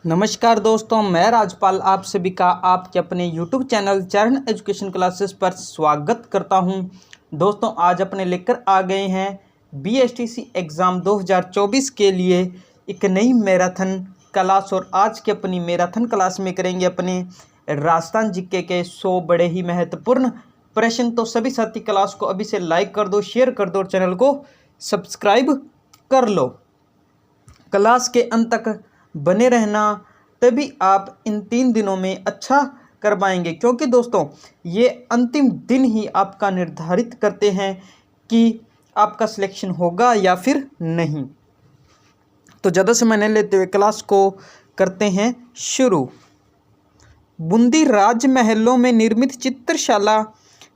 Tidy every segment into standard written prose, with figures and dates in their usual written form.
नमस्कार दोस्तों, मैं राजपाल आप सभी का आपके अपने YouTube चैनल चरण एजुकेशन क्लासेस पर स्वागत करता हूं। दोस्तों, आज अपने लेकर आ गए हैं BSTC एग्ज़ाम 2024 के लिए एक नई मैराथन क्लास। और आज की अपनी मैराथन क्लास में करेंगे अपने राजस्थान जीके के 100 बड़े ही महत्वपूर्ण प्रश्न। तो सभी साथी क्लास को अभी से लाइक कर दो, शेयर कर दो और चैनल को सब्सक्राइब कर लो। क्लास के अंत तक बने रहना, तभी आप इन 3 दिनों में अच्छा कर पाएंगे, क्योंकि दोस्तों ये अंतिम दिन ही आपका निर्धारित करते हैं कि आपका सिलेक्शन होगा या फिर नहीं। तो ज़्यादा समय नहीं लेते हुए क्लास को करते हैं शुरू। बूंदी राजमहलों में निर्मित चित्रशाला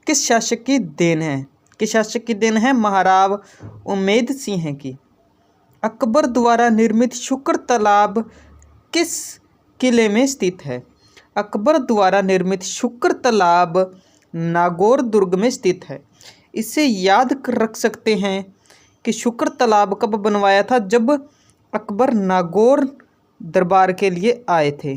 किस शासक की देन है? किस शासक की देन है? महाराव उमेद सिंह की। अकबर द्वारा निर्मित शुक्र तालाब किस किले में स्थित है? अकबर द्वारा निर्मित शुक्र तालाब नागौर दुर्ग में स्थित है। इसे याद रख सकते हैं कि शुक्र तालाब कब बनवाया था? जब अकबर नागौर दरबार के लिए आए थे।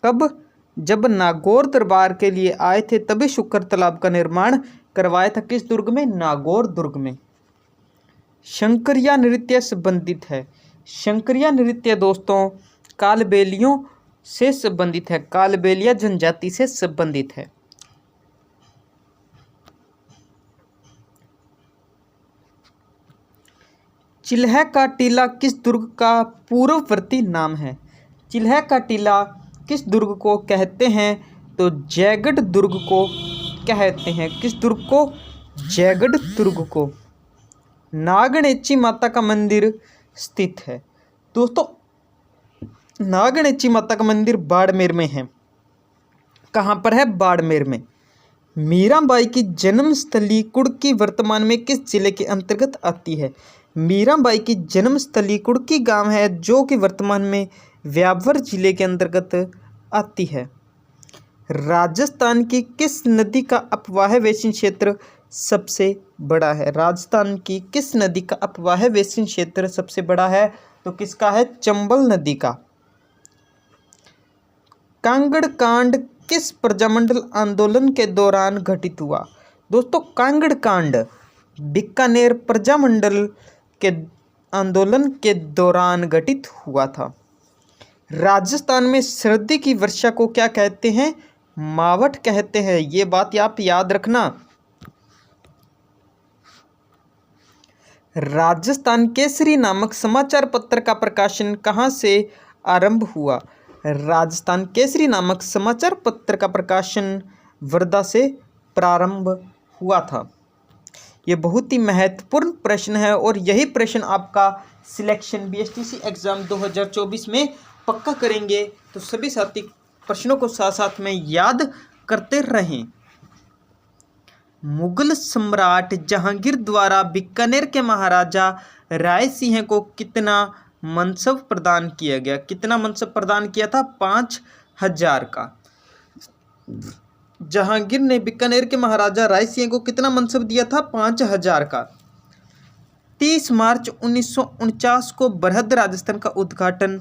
कब? जब नागौर दरबार के लिए आए थे तभी शुक्र तालाब का निर्माण करवाया था। किस दुर्ग में? नागौर दुर्ग में। शंकरिया नृत्य संबंधित है। शंकरिया नृत्य दोस्तों कालबेलियों से संबंधित है। कालबेलिया जनजाति से संबंधित है। चिल्ह का टीला किस दुर्ग का पूर्ववर्ती नाम है? चिल्ह का टीला किस दुर्ग को कहते हैं? तो जयगढ़ दुर्ग को कहते हैं। किस दुर्ग को? जयगढ़ दुर्ग को। नागणेची माता का मंदिर स्थित है। दोस्तों, नागणेची माता का मंदिर बाड़मेर में है। कहाँ पर है? बाड़मेर में। मीराबाई की जन्मस्थली कुड़की वर्तमान में किस जिले के अंतर्गत आती है? मीराबाई की जन्मस्थली कुड़की गांव है, जो कि वर्तमान में व्यावर जिले के अंतर्गत आती है। राजस्थान की किस नदी का अपवाह वेसिन क्षेत्र सबसे बड़ा है? राजस्थान की किस नदी का अपवाह वेसिन क्षेत्र सबसे बड़ा है? तो किसका है? चंबल नदी का। कांगड़ कांड किस प्रजामंडल आंदोलन के दौरान घटित हुआ? दोस्तों, कांगड़ कांड बीकानेर प्रजामंडल के आंदोलन के दौरान घटित हुआ था। राजस्थान में सर्दी की वर्षा को क्या कहते हैं? मावठ कहते हैं। ये बात आप याद रखना। राजस्थान केसरी नामक समाचार पत्र का प्रकाशन कहाँ से आरंभ हुआ? राजस्थान केसरी नामक समाचार पत्र का प्रकाशन वर्धा से प्रारंभ हुआ था। ये बहुत ही महत्वपूर्ण प्रश्न है और यही प्रश्न आपका सिलेक्शन BSTC एग्ज़ाम 2024 में पक्का करेंगे। तो सभी साथी प्रश्नों को साथ साथ में याद करते रहें। मुगल सम्राट जहांगीर द्वारा बीकानेर के महाराजा राय सिंह को कितना मनसब प्रदान किया गया? कितना मनसब प्रदान किया था? 5000 का। जहांगीर ने बीकानेर के महाराजा राय सिंह को कितना मनसब दिया था? 5000 का। 30 मार्च 1949 को बरहद राजस्थान का उद्घाटन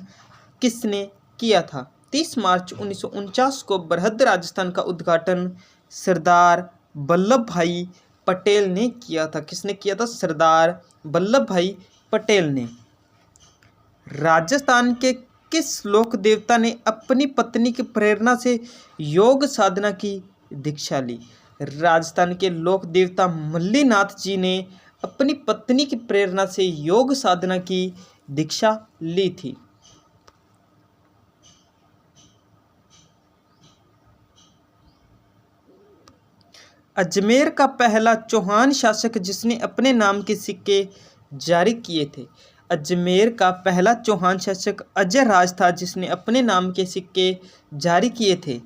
किसने किया था? 30 मार्च 1949 को बरहद राजस्थान का उद्घाटन सरदार वल्लभ भाई पटेल ने किया था। किसने किया था? सरदार वल्लभ भाई पटेल ने। राजस्थान के किस लोक देवता ने अपनी पत्नी की प्रेरणा से योग साधना की दीक्षा ली? राजस्थान के लोक देवता मल्लीनाथ जी ने अपनी पत्नी की प्रेरणा से योग साधना की दीक्षा ली थी। अजमेर का पहला चौहान शासक जिसने अपने नाम के सिक्के जारी किए थे? अजमेर का पहला चौहान शासक अजय राज था, जिसने अपने नाम के सिक्के जारी किए थे।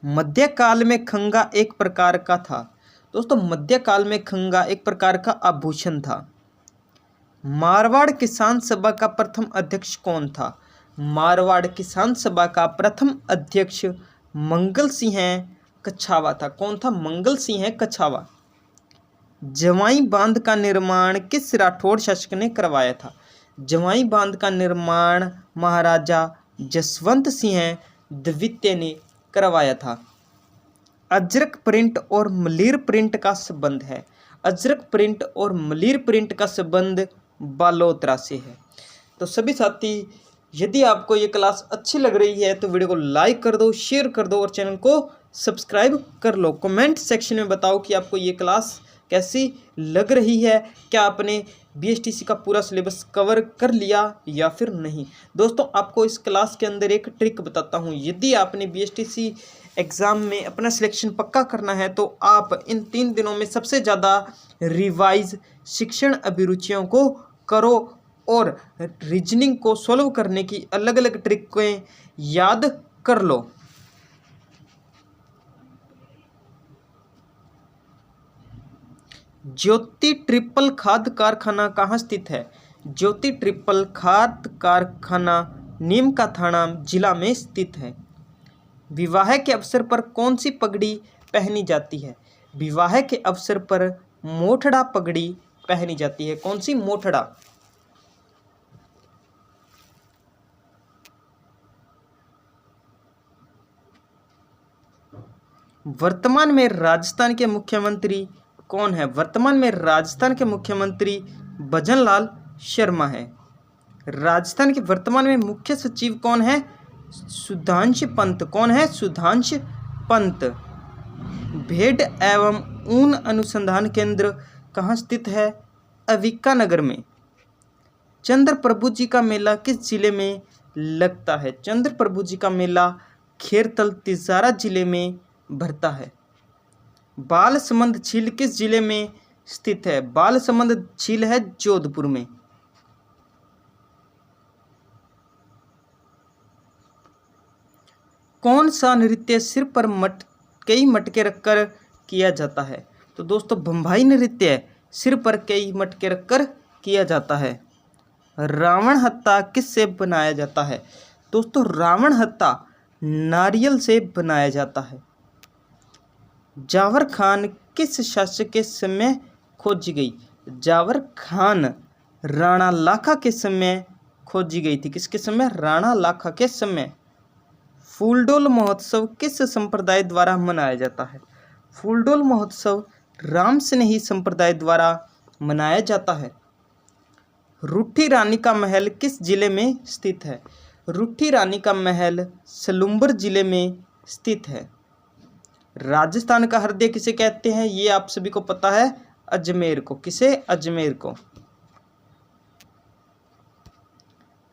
मध्यकाल में खंगा एक प्रकार का था। दोस्तों, मध्यकाल में खंगा एक प्रकार का आभूषण था। मारवाड़ किसान सभा का प्रथम अध्यक्ष कौन था? मारवाड़ किसान सभा का प्रथम अध्यक्ष मंगल सिंह कछावा था। कौन था? मंगल सिंह कछावा। जवाई बांध का निर्माण किस राठौड़ शासक ने करवाया था? जवाई बांध का निर्माण महाराजा जसवंत सिंह द्वितीय ने करवाया था। अजरक प्रिंट और मलीर प्रिंट का संबंध है। अजरक प्रिंट और मलीर प्रिंट का संबंध बालोतरा से है। तो सभी साथी, यदि आपको ये क्लास अच्छी लग रही है तो वीडियो को लाइक कर दो, शेयर कर दो और चैनल को सब्सक्राइब कर लो। कमेंट सेक्शन में बताओ कि आपको ये क्लास कैसी लग रही है, क्या आपने बीएसटीसी का पूरा सिलेबस कवर कर लिया या फिर नहीं। दोस्तों, आपको इस क्लास के अंदर एक ट्रिक बताता हूँ। यदि आपने बीएसटीसी एग्ज़ाम में अपना सिलेक्शन पक्का करना है तो आप इन 3 दिनों में सबसे ज़्यादा रिवाइज शिक्षण अभिरुचियों को करो और रीजनिंग को सॉल्व करने की अलग अलग ट्रिकें याद कर लो। ज्योति ट्रिपल खाद कारखाना कहाँ स्थित है? ज्योति ट्रिपल खाद कारखाना नीम का थाना जिला में स्थित है। विवाह के अवसर पर कौन सी पगड़ी पहनी जाती है? विवाह के अवसर पर मोठड़ा पगड़ी पहनी जाती है। कौन सी? मोठड़ा। वर्तमान में राजस्थान के मुख्यमंत्री कौन है? वर्तमान में राजस्थान के मुख्यमंत्री भजनलाल शर्मा है। राजस्थान के वर्तमान में मुख्य सचिव कौन है? सुधांशु पंत। कौन है? सुधांशु पंत। भेड़ एवं ऊन अनुसंधान केंद्र कहाँ स्थित है? अविका नगर में। चंद्र प्रभु जी का मेला किस जिले में लगता है? चंद्र प्रभु जी का मेला खेरतल तिजारा जिले में भरता है। बालसमंद झील किस जिले में स्थित है? बालसमंद झील है जोधपुर में। कौन सा नृत्य सिर पर कई मटके रखकर किया जाता है? तो दोस्तों, बम्बाई नृत्य सिर पर कई मटके रखकर किया जाता है। रावण हत्ता किससे बनाया जाता है? दोस्तों, रावण हत्ता नारियल से बनाया जाता है। जावर खान किस शासक के समय खोजी गई? जावर खान राणा लाखा के समय खोजी गई थी। किसके समय? राणा लाखा के समय। फूलडोल महोत्सव किस संप्रदाय द्वारा मनाया जाता है? फूलडोल महोत्सव राम स्नेही संप्रदाय द्वारा मनाया जाता है। रूठी रानी का महल किस जिले में स्थित है? रूठी रानी का महल सलूम्बर जिले में स्थित है। राजस्थान का हृदय किसे कहते हैं? ये आप सभी को पता है, अजमेर को। किसे? अजमेर को।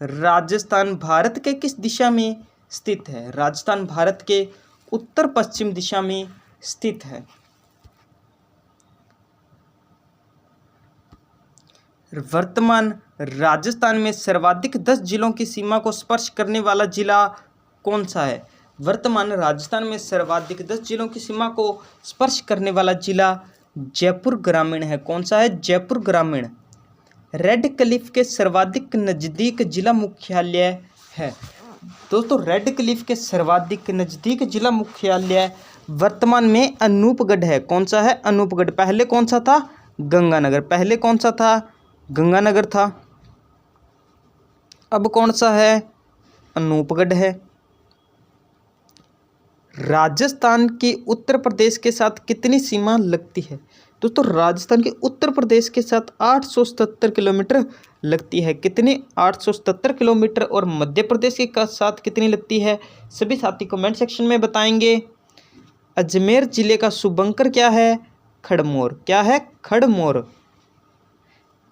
राजस्थान भारत के किस दिशा में स्थित है? राजस्थान भारत के उत्तर पश्चिम दिशा में स्थित है। वर्तमान राजस्थान में सर्वाधिक 10 जिलों की सीमा को स्पर्श करने वाला जिला कौन सा है? वर्तमान राजस्थान में सर्वाधिक 10 जिलों की सीमा को स्पर्श करने वाला जिला जयपुर ग्रामीण है। कौन सा है? जयपुर ग्रामीण। रेड क्लिफ के सर्वाधिक नज़दीक जिला मुख्यालय है। दोस्तों, रेड क्लिफ के सर्वाधिक नज़दीक जिला मुख्यालय वर्तमान में अनूपगढ़ है। कौन सा है? अनूपगढ़। पहले कौन सा था? गंगानगर। पहले कौन सा था? गंगानगर था। अब कौन सा है? अनूपगढ़ है। राजस्थान की उत्तर प्रदेश के साथ कितनी सीमा लगती है? दोस्तों, राजस्थान के उत्तर प्रदेश के साथ 877 किलोमीटर लगती है। कितनी? 877 किलोमीटर। और मध्य प्रदेश के साथ कितनी लगती है? सभी साथी कमेंट सेक्शन में बताएंगे। अजमेर जिले का शुभंकर क्या है? खड़मोर। क्या है? खड़मोर।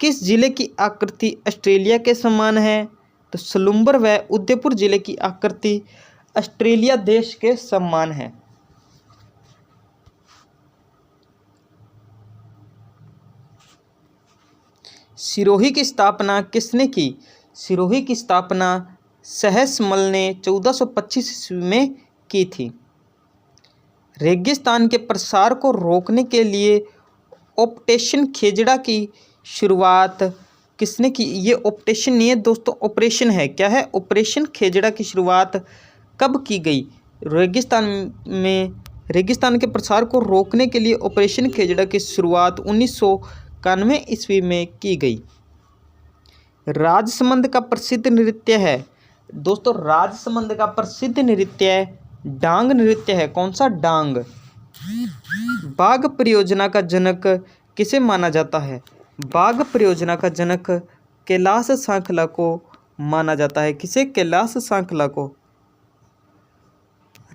किस जिले की आकृति ऑस्ट्रेलिया के समान है? तो सलूम्बर व उदयपुर जिले की आकृति ऑस्ट्रेलिया देश के समान है। सिरोही की स्थापना किसने की? सिरोही की स्थापना सहसमल ने 1425 ईस्वी में की थी। रेगिस्तान के प्रसार को रोकने के लिए ऑपरेशन खेजड़ा की शुरुआत किसने की? ये ऑपरेशन नहीं है दोस्तों, ऑपरेशन है। क्या है? ऑपरेशन खेजड़ा की शुरुआत कब की गई? रेगिस्तान के प्रसार को रोकने के लिए ऑपरेशन खेजड़ा की शुरुआत 1991 ईस्वी में की गई। राजसमंद का प्रसिद्ध नृत्य है? दोस्तों राजसमंद का प्रसिद्ध नृत्य डांग नृत्य है। कौन सा? डांग। बाघ परियोजना का जनक किसे माना जाता है? बाघ परियोजना का जनक कैलाश सांखला को माना जाता है। किसे? कैलाश सांखला को।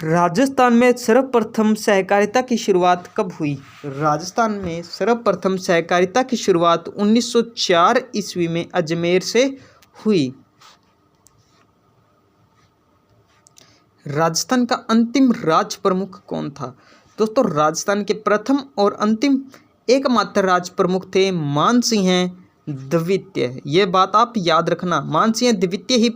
राजस्थान में सर्वप्रथम सहकारिता की शुरुआत कब हुई? राजस्थान में सर्वप्रथम सहकारिता की शुरुआत 1904 ईस्वी में अजमेर से हुई। राजस्थान का अंतिम राज प्रमुख कौन था? दोस्तों राजस्थान के प्रथम और अंतिम एकमात्र राज प्रमुख थे मानसिंह द्वितीय। ये बात आप याद रखना, मानसिंह द्वितीय ही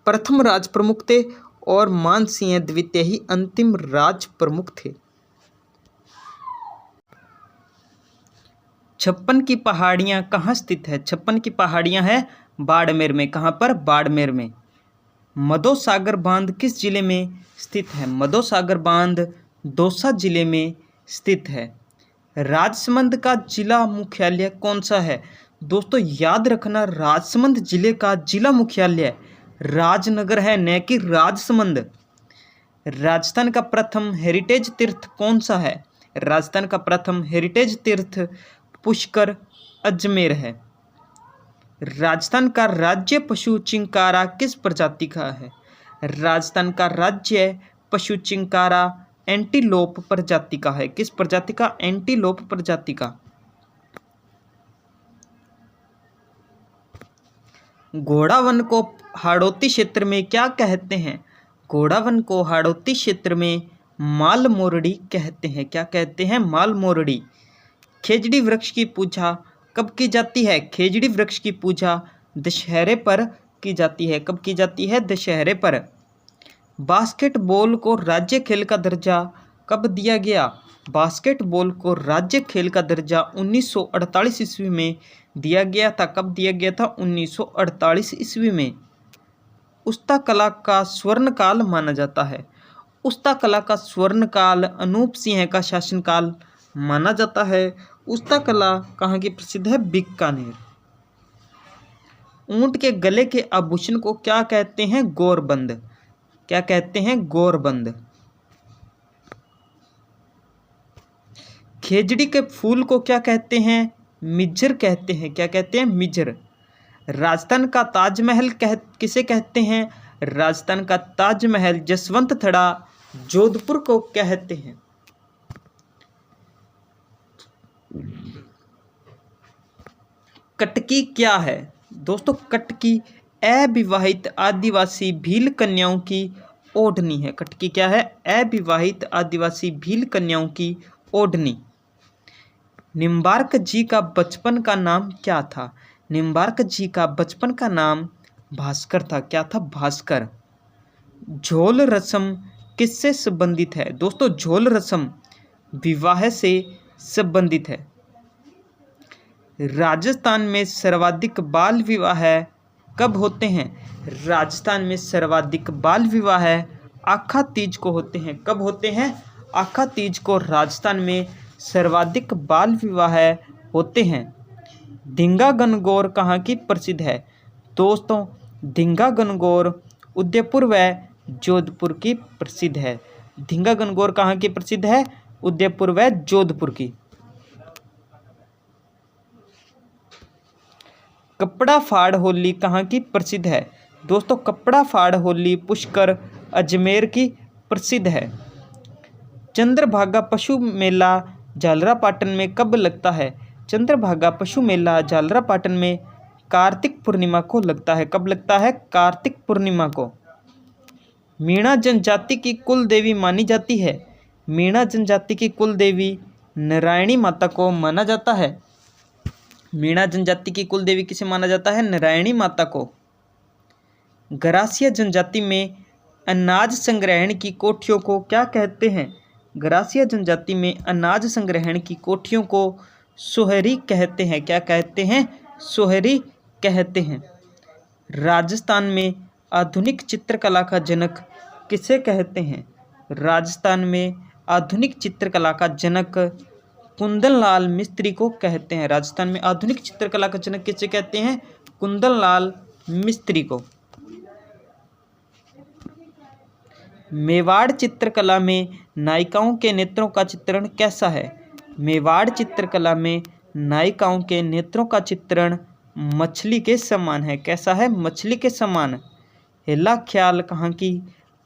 प्रथम राज प्रमुख थे और मानसिंह द्वितीय ही अंतिम राज प्रमुख थे। 56 की पहाड़ियाँ कहाँ स्थित है? 56 की पहाड़ियाँ है बाड़मेर में। कहाँ पर? बाड़मेर में। मधो सागर बांध किस जिले में स्थित है? मधो सागर बांध दौसा जिले में स्थित है। राजसमंद का जिला मुख्यालय कौन सा है? दोस्तों याद रखना, राजसमंद जिले का जिला मुख्यालय राजनगर है, न कि राजसमंद। राजस्थान का प्रथम हेरिटेज तीर्थ कौन सा है? राजस्थान का प्रथम हेरिटेज तीर्थ पुष्कर अजमेर है। राजस्थान का राज्य पशु चिंकारा किस प्रजाति का है? राजस्थान का राज्य पशु चिंकारा एंटीलोप प्रजाति का है। किस प्रजाति का? एंटीलोप प्रजाति का। घोड़ावन को हाड़ौती क्षेत्र में क्या कहते हैं? घोड़ावन को हाड़ौती क्षेत्र में मालमोरडी कहते हैं। क्या कहते हैं? मालमोरडी। खेजड़ी वृक्ष की पूजा कब की जाती है? खेजड़ी वृक्ष की पूजा दशहरे पर की जाती है। कब की जाती है? दशहरे पर। बास्केटबॉल को राज्य खेल का दर्जा कब दिया गया? बास्केटबॉल को राज्य खेल का दर्जा 1948 ईस्वी में दिया गया था। कब दिया गया था? 1948 ईस्वी में। उस्ता कला का स्वर्णकाल माना जाता है। उस्ता कला का स्वर्णकाल अनूप सिंह का शासनकाल माना जाता है। उस्ता कला कहाँ की प्रसिद्ध है? बीकानेर। ऊंट के गले के आभूषण को क्या कहते हैं? गौरबंद। क्या कहते हैं? गौरबंद। खेजड़ी के फूल को क्या कहते हैं? मिजर कहते हैं। क्या कहते हैं? मिजर। राजस्थान का ताजमहल किसे कहते हैं? राजस्थान का ताजमहल जसवंत थड़ा जोधपुर को कहते हैं। कटकी क्या है? दोस्तों कटकी अविवाहित आदिवासी भील कन्याओं की ओढ़नी है। कटकी क्या है? अविवाहित आदिवासी भील कन्याओं की ओढ़नी। निम्बार्क जी का बचपन का नाम क्या था? निम्बार्क जी का बचपन का नाम भास्कर था। क्या था? भास्कर। झोल रस्म किससे संबंधित है? दोस्तों झोल रस्म विवाह से संबंधित है। राजस्थान में सर्वाधिक बाल विवाह कब होते हैं? राजस्थान में सर्वाधिक बाल विवाह आखा तीज को होते हैं। कब होते हैं? आखा तीज को राजस्थान में सर्वाधिक बाल विवाह होते हैं। धिंगा गणगौर कहाँ की प्रसिद्ध है? दोस्तों धिंगा गणगौर उदयपुर व जोधपुर की प्रसिद्ध है। धिंगा गणगौर कहाँ की प्रसिद्ध है? उदयपुर व जोधपुर की। कपड़ा फाड़ होली कहाँ की प्रसिद्ध है? दोस्तों कपड़ा फाड़ होली पुष्कर अजमेर की प्रसिद्ध है। चंद्रभागा पशु मेला झालरापाटन में कब लगता है? चंद्रभागा पशु मेला झालरापाटन में कार्तिक पूर्णिमा को लगता है। कब लगता है? कार्तिक पूर्णिमा को। मीणा जनजाति की कुल देवी मानी जाती है। मीणा जनजाति की कुल देवी नारायणी माता को माना जाता है। मीणा जनजाति की कुल देवी किसे माना जाता है? नारायणी माता को। गरासिया जनजाति में अनाज संग्रहण की कोठियों को क्या कहते हैं? गरासिया जनजाति में अनाज संग्रहण की कोठियों को सोहरी कहते हैं। क्या कहते हैं? सोहरी कहते हैं। राजस्थान में आधुनिक चित्रकला का जनक किसे कहते हैं? राजस्थान में आधुनिक चित्रकला का जनक कुंदन लाल मिस्त्री को कहते हैं। राजस्थान में आधुनिक चित्रकला का जनक किसे कहते हैं? कुंदन लाल मिस्त्री को। मेवाड़ चित्रकला में नायिकाओं के नेत्रों का चित्रण कैसा है? मेवाड़ चित्रकला में नायिकाओं के नेत्रों का चित्रण मछली के समान है। कैसा है? मछली के समान। हेला ख्याल कहाँ की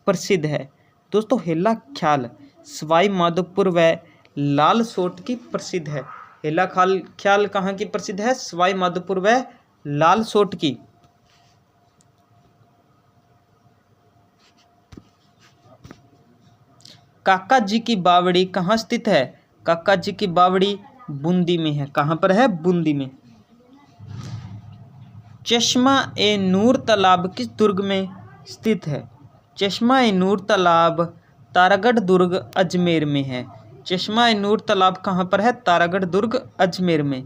प्रसिद्ध है? दोस्तों हेला ख्याल सवाई माधोपुर व लालसोट की प्रसिद्ध है। हेला ख्याल कहाँ की प्रसिद्ध है? सवाई माधोपुर व लालसोट की। काका जी की बावड़ी कहाँ स्थित है? काका जी की बावड़ी बूंदी में है। कहाँ पर है? बूंदी में। चश्मा ए नूर तालाब किस दुर्ग में स्थित है? चश्मा ए नूर तालाब तारागढ़ दुर्ग अजमेर में है। चश्मा ए नूर तालाब कहाँ पर है? तारागढ़ दुर्ग अजमेर में।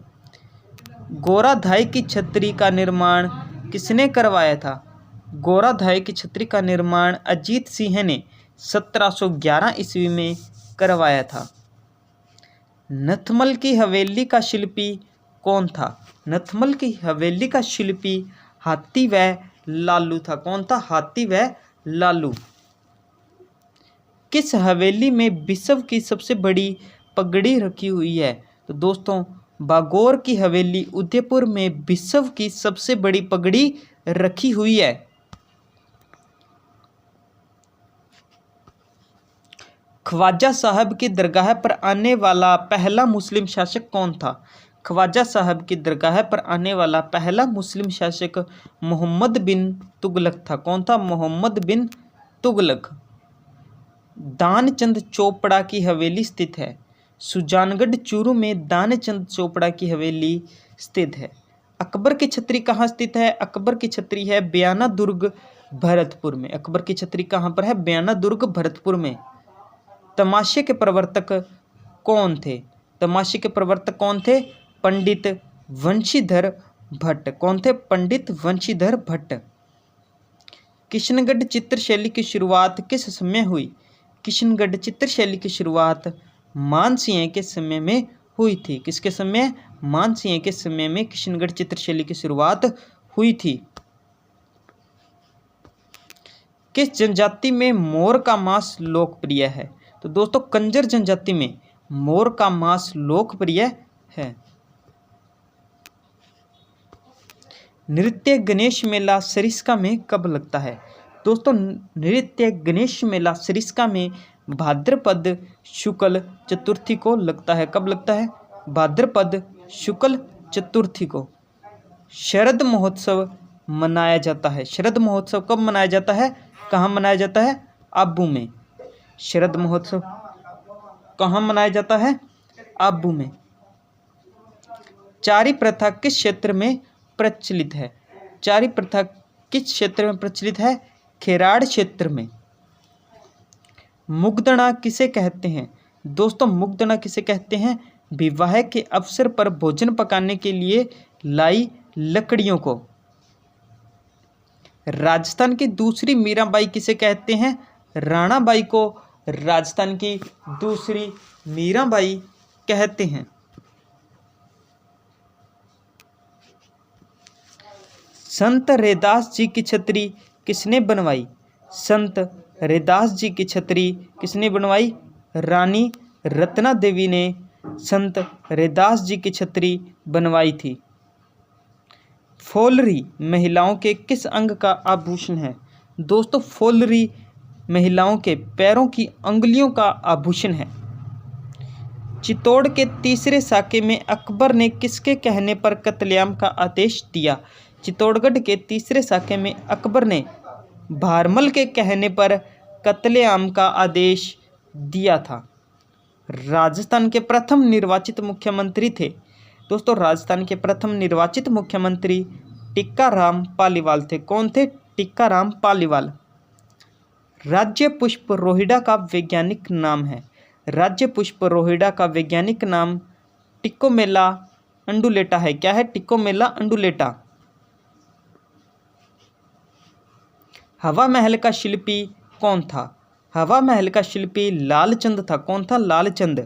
गोराधाई की छतरी का निर्माण किसने करवाया था? गोराधाई की छतरी का निर्माण अजीत सिंह ने 1711 ईस्वी में करवाया था। नथमल की हवेली का शिल्पी कौन था? नथमल की हवेली का शिल्पी हाथी व लालू था। कौन था? हाथी व लालू। किस हवेली में विश्व की सबसे बड़ी पगड़ी रखी हुई है? तो दोस्तों बागौर की हवेली उदयपुर में विश्व की सबसे बड़ी पगड़ी रखी हुई है। ख्वाजा साहब की दरगाह पर आने वाला पहला मुस्लिम शासक कौन था? ख्वाजा साहब की दरगाह पर आने वाला पहला मुस्लिम शासक मोहम्मद बिन तुगलक था। कौन था? मोहम्मद बिन तुगलक। दानचंद चोपड़ा की हवेली स्थित है। सुजानगढ़ चूरू में दानचंद चोपड़ा की हवेली स्थित है। अकबर की छतरी कहाँ स्थित है? अकबर की छतरी है बयाना दुर्ग भरतपुर में। अकबर की छतरी कहाँ पर है? बयाना दुर्ग भरतपुर में। तमाशे के प्रवर्तक कौन थे? तमाशे के प्रवर्तक कौन थे? पंडित वंशीधर भट्ट। कौन थे? पंडित वंशीधर भट्ट। किशनगढ़ चित्रशैली की शुरुआत किस समय हुई? किशनगढ़ चित्रशैली की शुरुआत मानसिंह के समय में हुई थी। किसके समय? मानसिंह के समय में किशनगढ़ चित्रशैली की शुरुआत हुई थी। किस जनजाति में मोर का मांस लोकप्रिय है? तो दोस्तों कंजर जनजाति में मोर का मांस लोकप्रिय है। नृत्य गणेश मेला सरिस्का में कब लगता है? दोस्तों नृत्य गणेश मेला सरिस्का में भाद्रपद शुक्ल चतुर्थी को लगता है। कब लगता है? भाद्रपद शुक्ल चतुर्थी को। शरद महोत्सव मनाया जाता है। शरद महोत्सव कब मनाया जाता है? कहाँ मनाया जाता है? आबू में। शरद महोत्सव कहाँ मनाया जाता है? आबू में। चारी प्रथा किस क्षेत्र में प्रचलित है? चारी प्रथा किस क्षेत्र में प्रचलित है? खेराड़ क्षेत्र में। मुग्धना किसे कहते हैं? दोस्तों मुग्धना किसे कहते हैं? विवाह के अवसर पर भोजन पकाने के लिए लाई लकड़ियों को। राजस्थान की दूसरी मीराबाई किसे कहते हैं? राणाबाई को राजस्थान की दूसरी मीराबाई कहते हैं। संत रैदास जी की छतरी किसने बनवाई? संत रैदास जी की छतरी किसने बनवाई? रानी रत्ना देवी ने संत रैदास जी की छतरी बनवाई थी। फोलरी महिलाओं के किस अंग का आभूषण है? दोस्तों फोलरी महिलाओं के पैरों की अंगुलियों का आभूषण है। चित्तौड़ के तीसरे साके में अकबर ने किसके कहने पर कत्लेआम का आदेश दिया? चित्तौड़गढ़ के तीसरे साके में अकबर ने भारमल के कहने पर कत्लेआम का आदेश दिया था। राजस्थान के प्रथम निर्वाचित मुख्यमंत्री थे। दोस्तों राजस्थान के प्रथम निर्वाचित मुख्यमंत्री टिक्काराम पालीवाल थे। कौन थे? टिक्काराम पालीवाल। राज्य पुष्प रोहिड़ा का वैज्ञानिक नाम है। राज्य पुष्प रोहिड़ा का वैज्ञानिक नाम टिकोमेला अंडुलेटा है। क्या है? टिकोमेला अंडुलेटा। हवा महल का शिल्पी कौन था? हवा महल का शिल्पी लालचंद था। कौन था? लालचंद।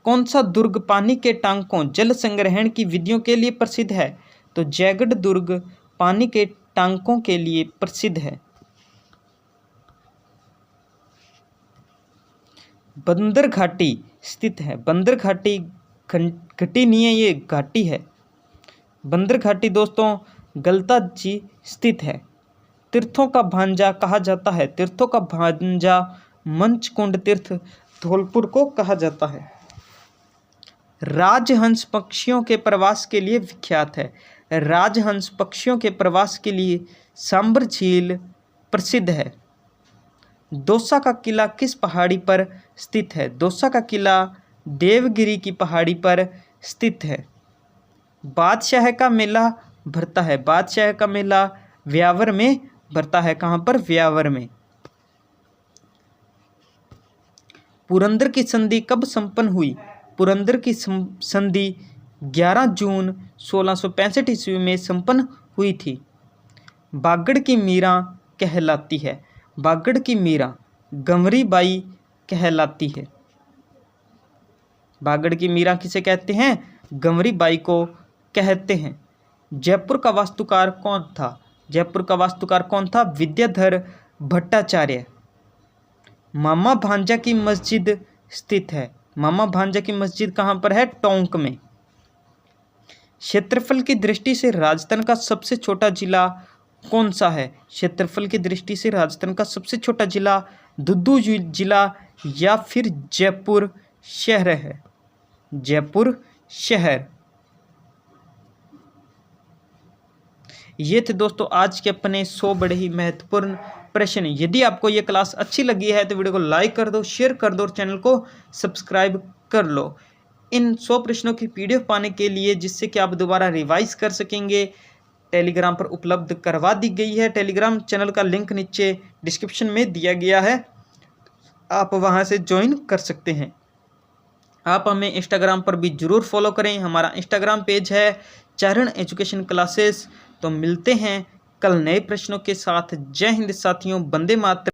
कौन सा दुर्ग पानी के टांकों जल संग्रहण की विधियों के लिए प्रसिद्ध है? तो जयगढ़ दुर्ग पानी के टांकों के लिए प्रसिद्ध है। बंदर घाटी स्थित है? बंदर घाटी घटी नहीं है, ये घाटी है। बंदर घाटी दोस्तों गलता जी स्थित है। तीर्थों का भांजा कहा जाता है? तीर्थों का भांजा मंचकुंड तीर्थ धौलपुर को कहा जाता है। राजहंस पक्षियों के प्रवास के लिए विख्यात है। राजहंस पक्षियों के प्रवास के लिए सांबर झील प्रसिद्ध है। दौसा का किला किस पहाड़ी पर स्थित है? दौसा का किला देवगिरी की पहाड़ी पर स्थित है। बादशाह का मेला भरता है? बादशाह का मेला व्यावर में भरता है। कहाँ पर? व्यावर में। पुरंदर की संधि कब संपन्न हुई? पुरंदर की संधि 11 जून 1665 ईस्वी में संपन्न हुई थी। बागड़ की मीरा कहलाती है? बागड़ की मीरा गंवरी बाई कहलाती है। बागड़ की मीरा किसे कहते हैं? गंवरी बाई को कहते हैं। जयपुर का वास्तुकार कौन था? जयपुर का वास्तुकार कौन था? विद्याधर भट्टाचार्य। मामा भांजा की मस्जिद स्थित है? मामा भांजा की मस्जिद कहाँ पर है? टोंक में। क्षेत्रफल की दृष्टि से राजस्थान का सबसे छोटा जिला कौन सा है? क्षेत्रफल की दृष्टि से राजस्थान का सबसे छोटा जिला दुद्दू जिला या फिर जयपुर शहर है? जयपुर शहर। ये थे दोस्तों आज के अपने 100 बड़े ही महत्वपूर्ण प्रश्न। यदि आपको ये क्लास अच्छी लगी है तो वीडियो को लाइक कर दो, शेयर कर दो और चैनल को सब्सक्राइब कर लो। इन 100 प्रश्नों की पीडीएफ पाने के लिए, जिससे कि आप दोबारा रिवाइज कर सकेंगे, टेलीग्राम पर उपलब्ध करवा दी गई है। टेलीग्राम चैनल का लिंक नीचे डिस्क्रिप्शन में दिया गया है, आप वहां से ज्वाइन कर सकते हैं। आप हमें इंस्टाग्राम पर भी जरूर फॉलो करें। हमारा इंस्टाग्राम पेज है चरण एजुकेशन क्लासेस। तो मिलते हैं कल नए प्रश्नों के साथ। जय हिंद साथियों, वंदे मातरम।